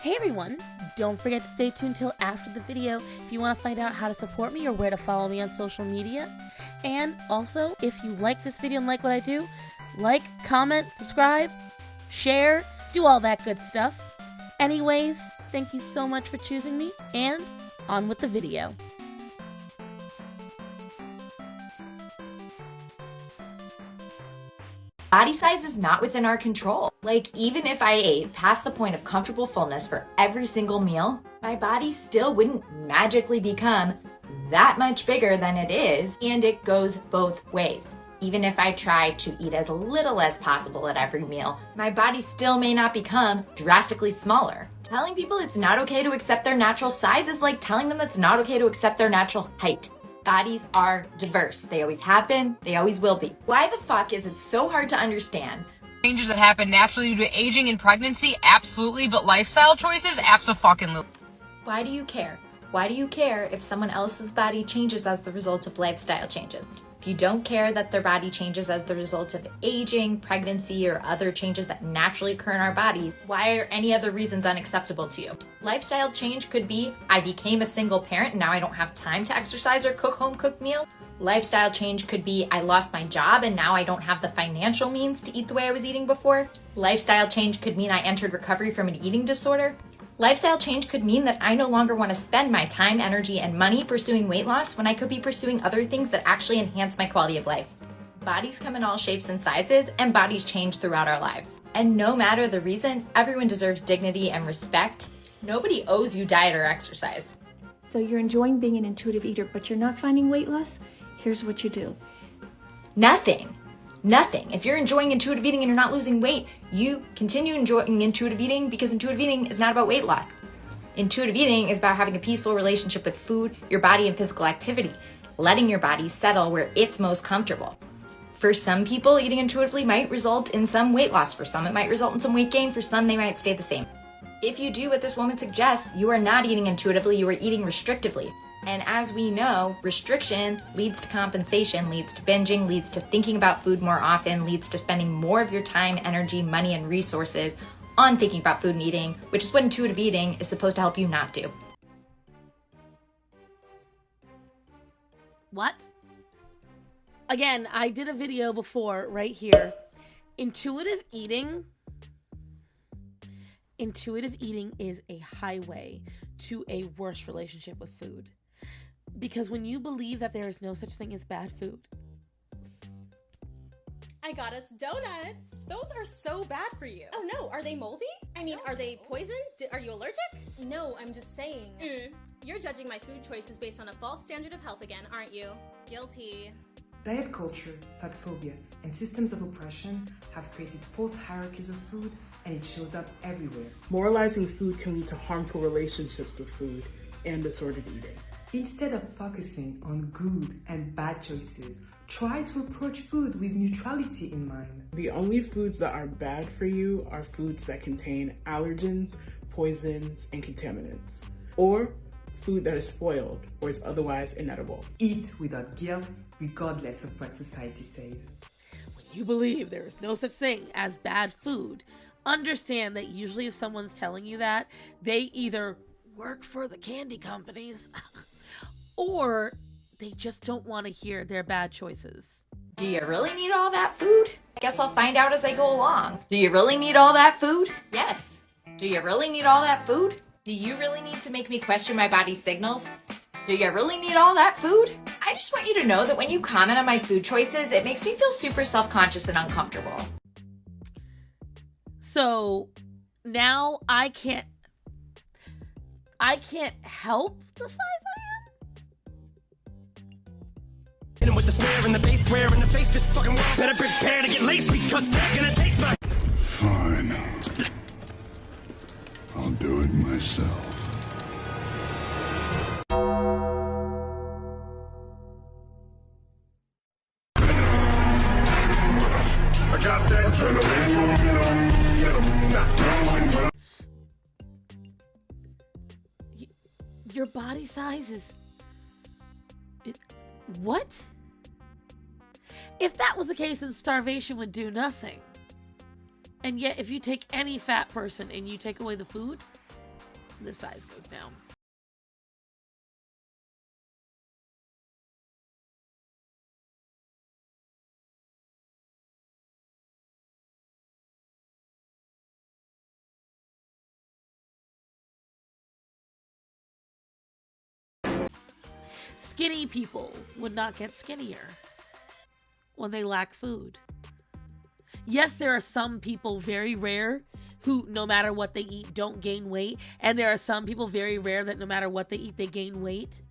Hey everyone, don't forget to stay tuned till after the video if you want to find out how to support me or where to follow me on social media. And also, if you like this video and like what I do, like, comment, subscribe, share, do all that good stuff. Anyways, thank you so much for choosing me, and on with the video. Body size is not within our control. Like, even if I ate past the point of comfortable fullness for every single meal, my body still wouldn't magically become that much bigger than it is, and it goes both ways. Even if I try to eat as little as possible at every meal, my body still may not become drastically smaller. Telling people it's not okay to accept their natural size is like telling them it's not okay to accept their natural height. Bodies are diverse. They always have been, they always will be. Why the fuck is it so hard to understand? Changes that happen naturally due to aging and pregnancy, absolutely, but lifestyle choices, abso-fucking-lutely. Why do you care? Why do you care if someone else's body changes as the result of lifestyle changes? If you don't care that their body changes as the result of aging, pregnancy, or other changes that naturally occur in our bodies, why are any other reasons unacceptable to you? Lifestyle change could be, I became a single parent and now I don't have time to exercise or cook home-cooked meal. Lifestyle change could be, I lost my job and now I don't have the financial means to eat the way I was eating before. Lifestyle change could mean I entered recovery from an eating disorder. Lifestyle change could mean that I no longer want to spend my time, energy, and money pursuing weight loss when I could be pursuing other things that actually enhance my quality of life. Bodies come in all shapes and sizes, and bodies change throughout our lives. And no matter the reason, everyone deserves dignity and respect. Nobody owes you diet or exercise. So you're enjoying being an intuitive eater, but you're not finding weight loss? Here's what you do. Nothing. If you're enjoying intuitive eating and you're not losing weight, you continue enjoying intuitive eating because intuitive eating is not about weight loss. Intuitive eating is about having a peaceful relationship with food, your body, and physical activity, letting your body settle where it's most comfortable. For some people, eating intuitively might result in some weight loss. For some, it might result in some weight gain. For some, they might stay the same. If you do what this woman suggests, you are not eating intuitively, you are eating restrictively. And as we know, restriction leads to compensation, leads to binging, leads to thinking about food more often, leads to spending more of your time, energy, money, and resources on thinking about food and eating, which is what intuitive eating is supposed to help you not do. What? Again, I did a video before right here. Intuitive eating is a highway to a worse relationship with food. Because when you believe that there is no such thing as bad food. I got us donuts. Those are so bad for you. Oh no, are they moldy? I mean, are they poisoned? Are you allergic? No, I'm just saying. You're judging my food choices based on a false standard of health again, aren't you? Guilty. Diet culture, fat phobia, and systems of oppression have created false hierarchies of food, and it shows up everywhere. Moralizing food can lead to harmful relationships with food and disordered eating. Instead of focusing on good and bad choices, try to approach food with neutrality in mind. The only foods that are bad for you are foods that contain allergens, poisons, and contaminants, or food that is spoiled or is otherwise inedible. Eat without guilt, regardless of what society says. When you believe there is no such thing as bad food, understand that usually if someone's telling you that, they either work for the candy companies or they just don't want to hear their bad choices. Do you really need all that food? I guess I'll find out as I go along. Do you really need all that food? Yes. Do you really need all that food? Do you really need to make me question my body's signals? Do you really need all that food? I just want you to know that when you comment on my food choices, it makes me feel super self-conscious and uncomfortable. So now I can't help the size I am? Hit 'em with the snare and the bass, swear in the face, this fucking world better prepare to get laced because they're gonna taste my... Fine. I'll do it myself. I got that adrenaline. Your body size is... What? If that was the case, then starvation would do nothing. And yet, if you take any fat person and you take away the food, their size goes down. Skinny people would not get skinnier when they lack food. Yes, there are some people, very rare, who no matter what they eat don't gain weight. And there are some people, very rare, that no matter what they eat, they gain weight.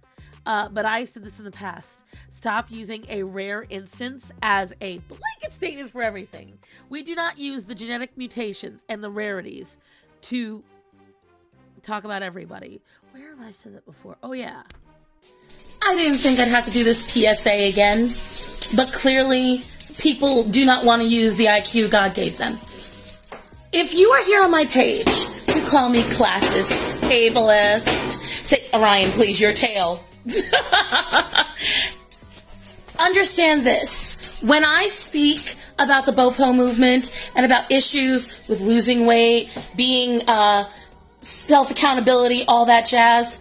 But I've said this in the past. Stop using a rare instance as a blanket statement for everything. We do not use the genetic mutations and the rarities to talk about everybody. Where have I said that before? Oh, yeah. I didn't think I'd have to do this PSA again, but clearly people do not want to use the IQ God gave them. If you are here on my page to call me classist, ableist, say, Orion, please, your tail. Understand this. When I speak about the Bopo movement and about issues with losing weight, being self-accountability, all that jazz,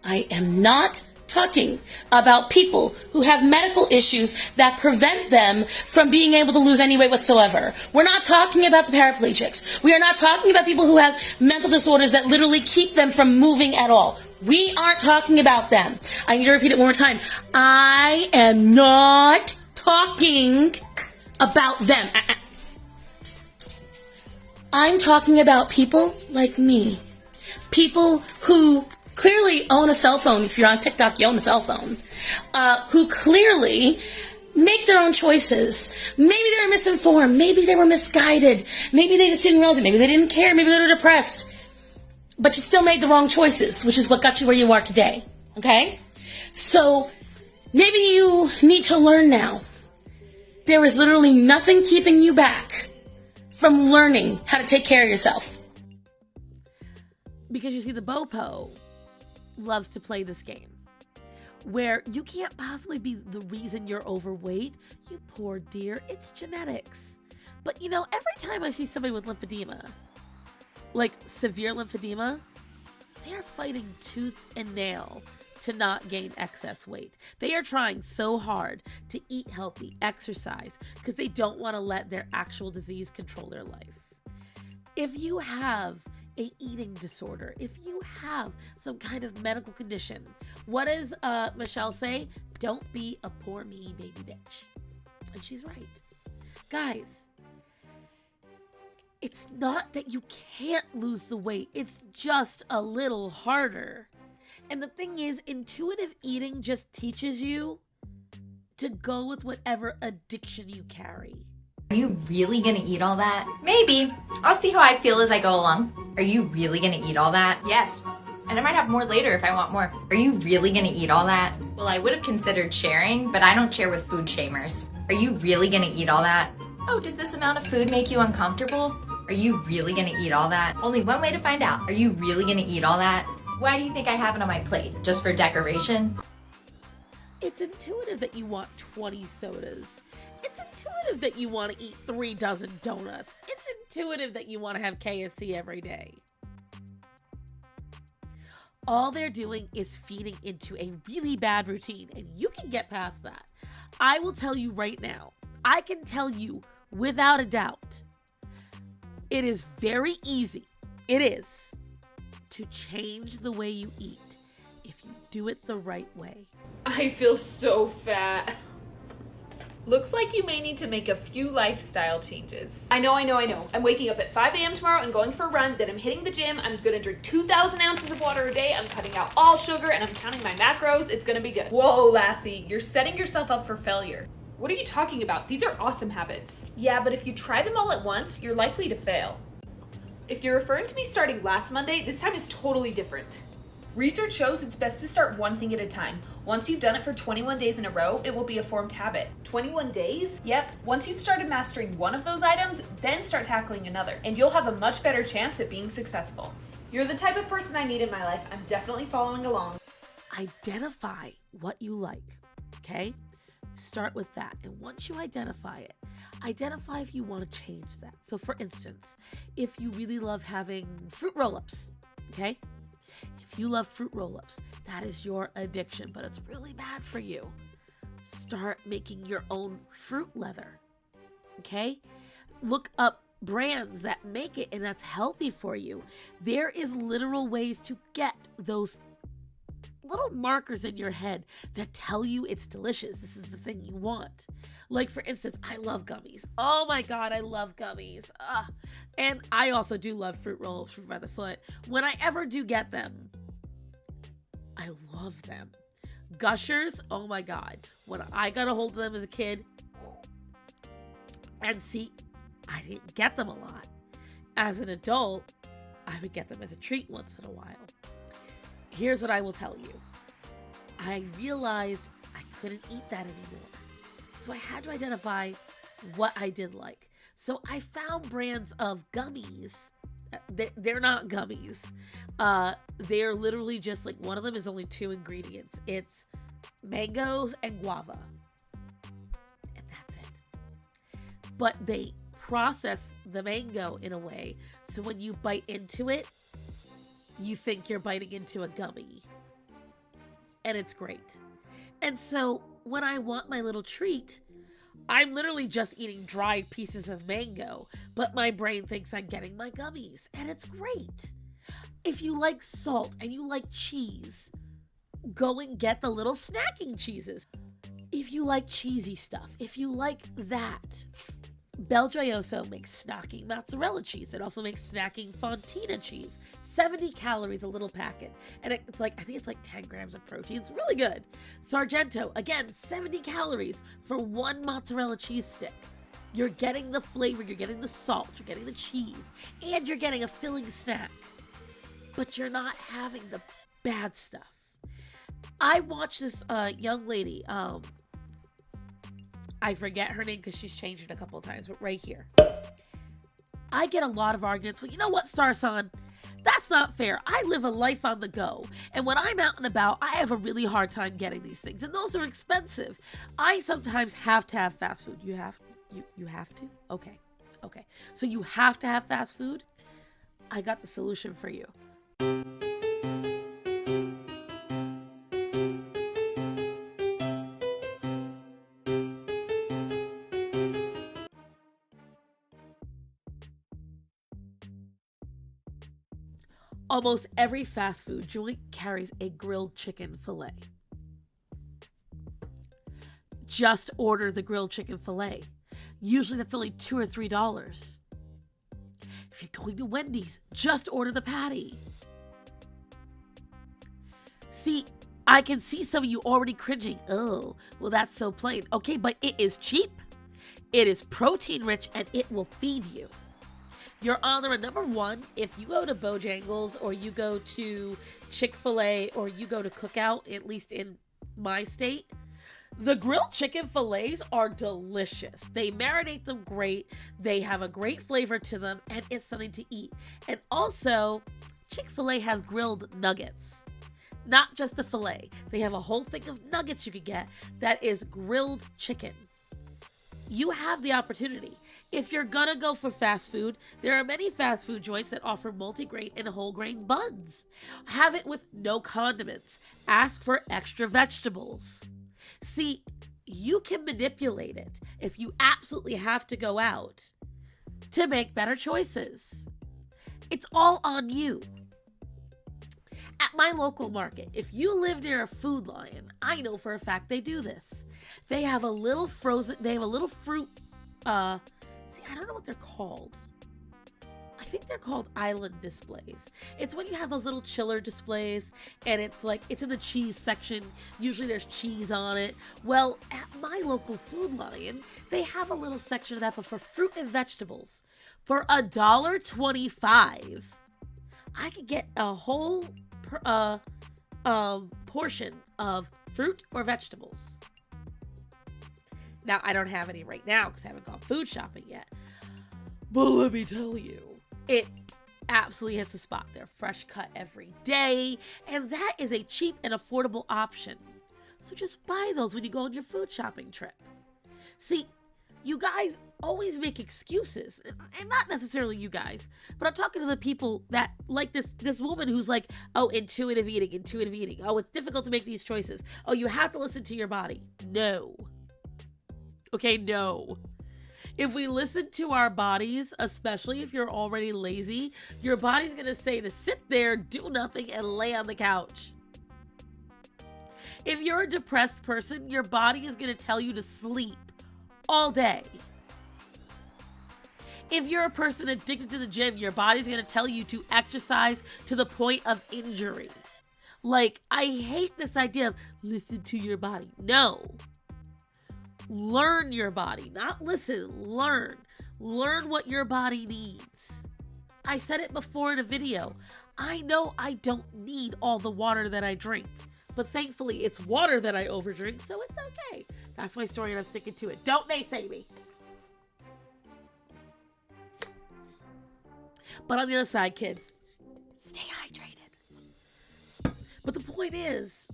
I am not talking about people who have medical issues that prevent them from being able to lose any weight whatsoever. We're not talking about the paraplegics. We are not talking about people who have mental disorders that literally keep them from moving at all. We aren't talking about them. I need to repeat it one more time. I am not talking about them. I'm talking about people like me. People who clearly own a cell phone. If you're on TikTok, you own a cell phone. Who clearly make their own choices. Maybe they were misinformed. Maybe they were misguided. Maybe they just didn't realize it. Maybe they didn't care. Maybe they were depressed. But you still made the wrong choices, which is what got you where you are today. Okay? So maybe you need to learn now. There is literally nothing keeping you back from learning how to take care of yourself. Because you see, the Bopo loves to play this game where you can't possibly be the reason you're overweight. You poor dear, it's genetics. But you know, every time I see somebody with lymphedema, like severe lymphedema, they are fighting tooth and nail to not gain excess weight. They are trying so hard to eat healthy, exercise, because they don't want to let their actual disease control their life. If you have a eating disorder, if you have some kind of medical condition, what does Michelle say? Don't be a poor me baby bitch. And she's right. Guys, it's not that you can't lose the weight. It's just a little harder. And the thing is, intuitive eating just teaches you to go with whatever addiction you carry. Are you really gonna eat all that? Maybe. I'll see how I feel as I go along. Are you really gonna eat all that? Yes. And I might have more later if I want more. Are you really gonna eat all that? Well, I would have considered sharing, but I don't share with food shamers. Are you really gonna eat all that? Oh, does this amount of food make you uncomfortable? Are you really gonna eat all that? Only one way to find out. Are you really gonna eat all that? Why do you think I have it on my plate? Just for decoration? It's intuitive that you want 20 sodas. It's intuitive that you want to eat 3 dozen donuts. It's intuitive that you want to have KFC every day. All they're doing is feeding into a really bad routine, and you can get past that. I will tell you right now, I can tell you without a doubt, it is very easy. It is to change the way you eat if you do it the right way. I feel so fat. Looks like you may need to make a few lifestyle changes. I know. I'm waking up at 5 a.m. tomorrow and going for a run. Then I'm hitting the gym. I'm gonna drink 2,000 ounces of water a day. I'm cutting out all sugar and I'm counting my macros. It's gonna be good. Whoa, Lassie, you're setting yourself up for failure. What are you talking about? These are awesome habits. Yeah, but if you try them all at once, you're likely to fail. If you're referring to me starting last Monday, this time is totally different. Research shows it's best to start one thing at a time. Once you've done it for 21 days in a row, it will be a formed habit. 21 days? Yep. Once you've started mastering one of those items, then start tackling another, and you'll have a much better chance at being successful. You're the type of person I need in my life. I'm definitely following along. Identify what you like, okay? Start with that. And once you identify it, identify if you want to change that. So for instance, if you really love having fruit roll-ups, okay? If you love fruit roll-ups, that is your addiction, but it's really bad for you. Start making your own fruit leather, okay? Look up brands that make it and that's healthy for you. There is literal ways to get those little markers in your head that tell you it's delicious. This is the thing you want. Like, for instance, I love gummies. Oh my God, I love gummies. And I also do love fruit roll-ups, fruit by the foot. When I ever do get them, I love them. Gushers, oh my God. When I got a hold of them as a kid, and see, I didn't get them a lot. As an adult, I would get them as a treat once in a while. Here's what I will tell you. I realized I couldn't eat that anymore. So I had to identify what I did like. So I found brands of gummies. They're not gummies. They're literally just like, one of them is only 2 ingredients. It's mangoes and guava. And that's it. But they process the mango in a way so when you bite into it, you think you're biting into a gummy. And it's great. And so when I want my little treat, I'm literally just eating dried pieces of mango, but my brain thinks I'm getting my gummies, and it's great. If you like salt and you like cheese, go and get the little snacking cheeses. If you like cheesy stuff, if you like that, Belgioioso makes snacking mozzarella cheese. It also makes snacking fontina cheese. 70 calories a little packet. And it's like, I think it's like 10 grams of protein. It's really good. Sargento, again, 70 calories for 1 mozzarella cheese stick. You're getting the flavor, you're getting the salt, you're getting the cheese, and you're getting a filling snack. But you're not having the bad stuff. I watched this young lady, I forget her name because she's changed it a couple of times, but right here. I get a lot of arguments. Well, you know what, Starson? That's not fair. I live a life on the go. And when I'm out and about, I have a really hard time getting these things. And those are expensive. I sometimes have to have fast food. You have to? Okay. So you have to have fast food? I got the solution for you. Almost every fast food joint carries a grilled chicken fillet. Just order the grilled chicken fillet. Usually that's only $2 or $3. If you're going to Wendy's, just order the patty. See, I can see some of you already cringing. Oh, well, that's so plain. Okay, but it is cheap. It is protein rich and it will feed you. Your Honor, number one, if you go to Bojangles or you go to Chick-fil-A or you go to Cookout, at least in my state, the grilled chicken fillets are delicious. They marinate them great. They have a great flavor to them, and it's something to eat. And also, Chick-fil-A has grilled nuggets. Not just the fillet. They have a whole thing of nuggets you could get that is grilled chicken. You have the opportunity. If you're gonna go for fast food, there are many fast food joints that offer multigrain and whole grain buns. Have it with no condiments. Ask for extra vegetables. See, you can manipulate it if you absolutely have to go out to make better choices. It's all on you. At my local market, if you live near a Food Lion, I know for a fact they do this. They have a little fruit, I don't know what they're called. I think they're called island displays. It's when you have those little chiller displays and it's like, it's in the cheese section. Usually there's cheese on it. Well, at my local Food Lion, they have a little section of that, but for fruit and vegetables. For $1.25, I could get a whole portion of fruit or vegetables. Now, I don't have any right now because I haven't gone food shopping yet. But let me tell you, it absolutely hits the spot. They're fresh cut every day, and that is a cheap and affordable option. So just buy those when you go on your food shopping trip. See, You guys always make excuses, and not necessarily you guys, but I'm talking to the people that like this woman who's like, oh, intuitive eating. Oh, it's difficult to make these choices. Oh, you have to listen to your body. No. Okay, no. If we listen to our bodies, especially if you're already lazy, your body's gonna say to sit there, do nothing, and lay on the couch. If you're a depressed person, your body is gonna tell you to sleep all day. If you're a person addicted to the gym, your body's going to tell you to exercise to the point of injury. Like, I hate this idea of listen to your body. No. Learn your body. Not listen, learn. Learn what your body needs. I said it before in a video. I know I don't need all the water that I drink, but thankfully it's water that I overdrink, so it's okay. That's my story and I'm sticking to it. Don't naysay me. But on the other side, kids, stay hydrated. But the point is,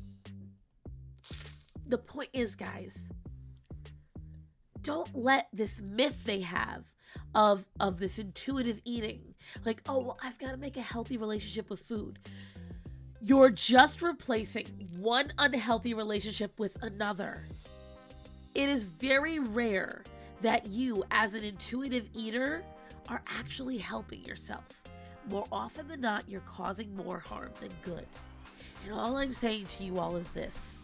guys, don't let this myth they have of this intuitive eating, like, oh, well, I've got to make a healthy relationship with food. You're just replacing one unhealthy relationship with another. It is very rare that you, as an intuitive eater, are actually helping yourself. More often than not, you're causing more harm than good. And all I'm saying to you all is this.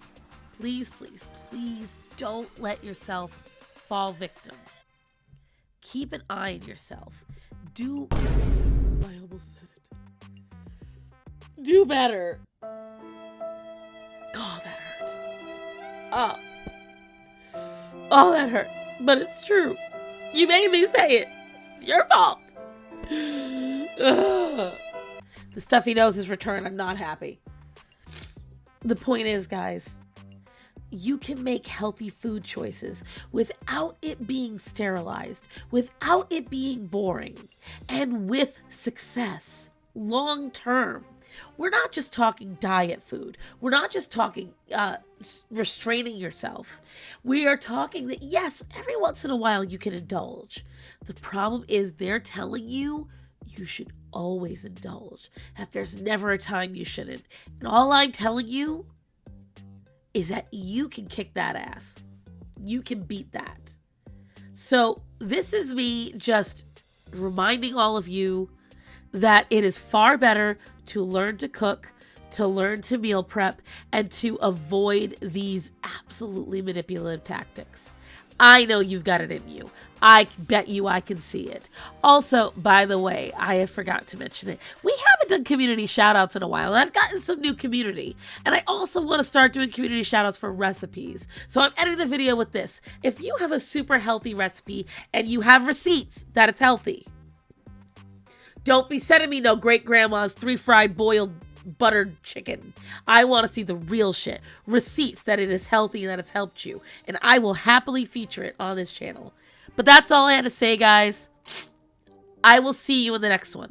Please, please, please don't let yourself fall victim. Keep an eye on yourself. I almost said it. Do better. Oh, that hurt. Oh, that hurt. But it's true. You made me say it. It's your fault. Ugh. The stuffy nose is returned. I'm not happy. The point is, guys, you can make healthy food choices without it being sterilized, without it being boring, and with success long term. We're not just talking diet food. We're not just talking restraining yourself. We are talking that, yes, every once in a while you can indulge. The problem is they're telling you you should always indulge, that there's never a time you shouldn't. And all I'm telling you is that you can kick that ass. You can beat that. So this is me just reminding all of you that it is far better to learn to cook, to learn to meal prep, and to avoid these absolutely manipulative tactics. I know you've got it in you. I bet you I can see it. Also, by the way, I have forgot to mention it. We haven't done community shoutouts in a while, and I've gotten some new community. And I also want to start doing community shoutouts for recipes. So I'm editing the video with this. If you have a super healthy recipe and you have receipts that it's healthy, don't be sending me no great grandma's 3-fried boiled buttered chicken. I want to see the real shit. Receipts that it is healthy and that it's helped you. And I will happily feature it on this channel. But that's all I had to say, guys. I will see you in the next one.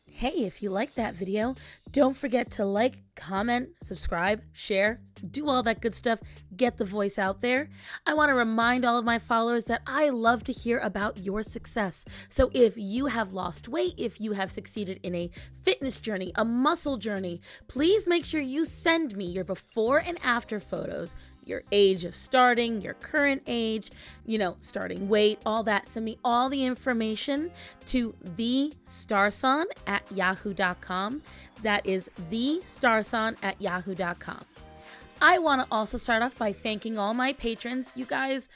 Hey, if you liked that video, don't forget to like, comment, subscribe, share, do all that good stuff, get the voice out there. I want to remind all of my followers that I love to hear about your success. So if you have lost weight, if you have succeeded in a fitness journey, a muscle journey, please make sure you send me your before and after photos, your age of starting, your current age, starting weight, all that. Send me all the information to thestarson@yahoo.com. That is thestarson@yahoo.com. I want to also start off by thanking all my patrons. You guys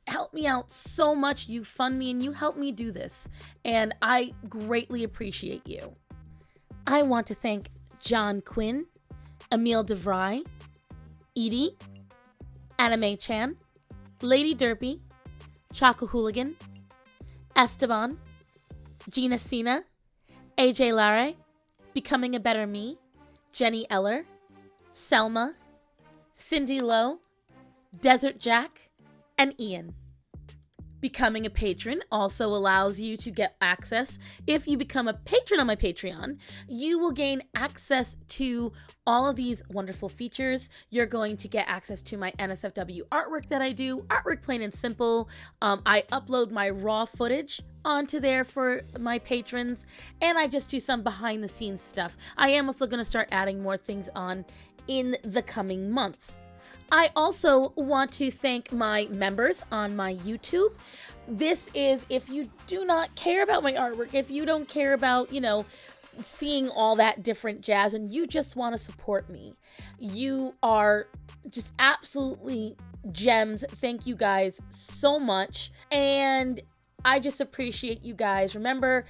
help me out so much. You fund me and you help me do this. And I greatly appreciate you. I want to thank John Quinn, Emile DeVry, Edie, Anime Chan, Lady Derpy, Choco Hooligan, Esteban, Gina Cena, AJ Larre, Becoming a Better Me, Jenny Eller, Selma, Cindy Lowe, Desert Jack, and Ian. Becoming a patron also allows you to get access. If you become a patron on my Patreon, you will gain access to all of these wonderful features. You're going to get access to my NSFW artwork that I do, artwork plain and simple. I upload my raw footage onto there for my patrons, and I just do some behind the scenes stuff. I am also going to start adding more things on in the coming months. I also want to thank my members on my YouTube. This is if you do not care about my artwork, if you don't care about, seeing all that different jazz and you just want to support me. You are just absolutely gems. Thank you guys so much. And I just appreciate you guys. Remember,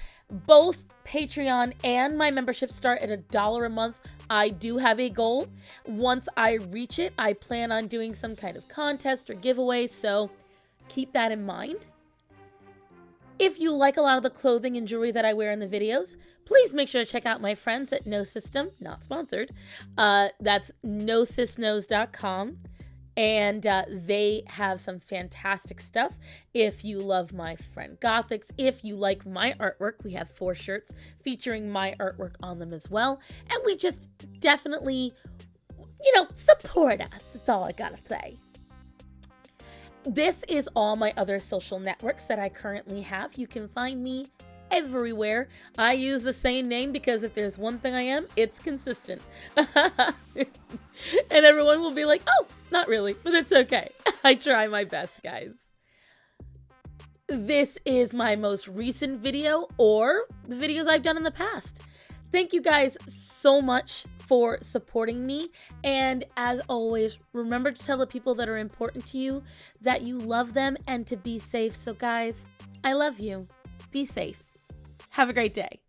both Patreon and my membership start at $1 a month. I do have a goal. Once I reach it, I plan on doing some kind of contest or giveaway, so keep that in mind. If you like a lot of the clothing and jewelry that I wear in the videos, please make sure to check out my friends at No System, not sponsored. That's nosysnose.com. And they have some fantastic stuff. If you love my friend Gothix, if you like my artwork, we have 4 shirts featuring my artwork on them as well. And we just definitely, support us. That's all I gotta say. This is all my other social networks that I currently have. You can find me everywhere. I use the same name because if there's one thing I am, it's consistent. And everyone will be like, oh, not really, but it's okay. I try my best, guys. This is my most recent video or the videos I've done in the past. Thank you guys so much for supporting me. And as always, remember to tell the people that are important to you that you love them and to be safe. So guys, I love you. Be safe. Have a great day.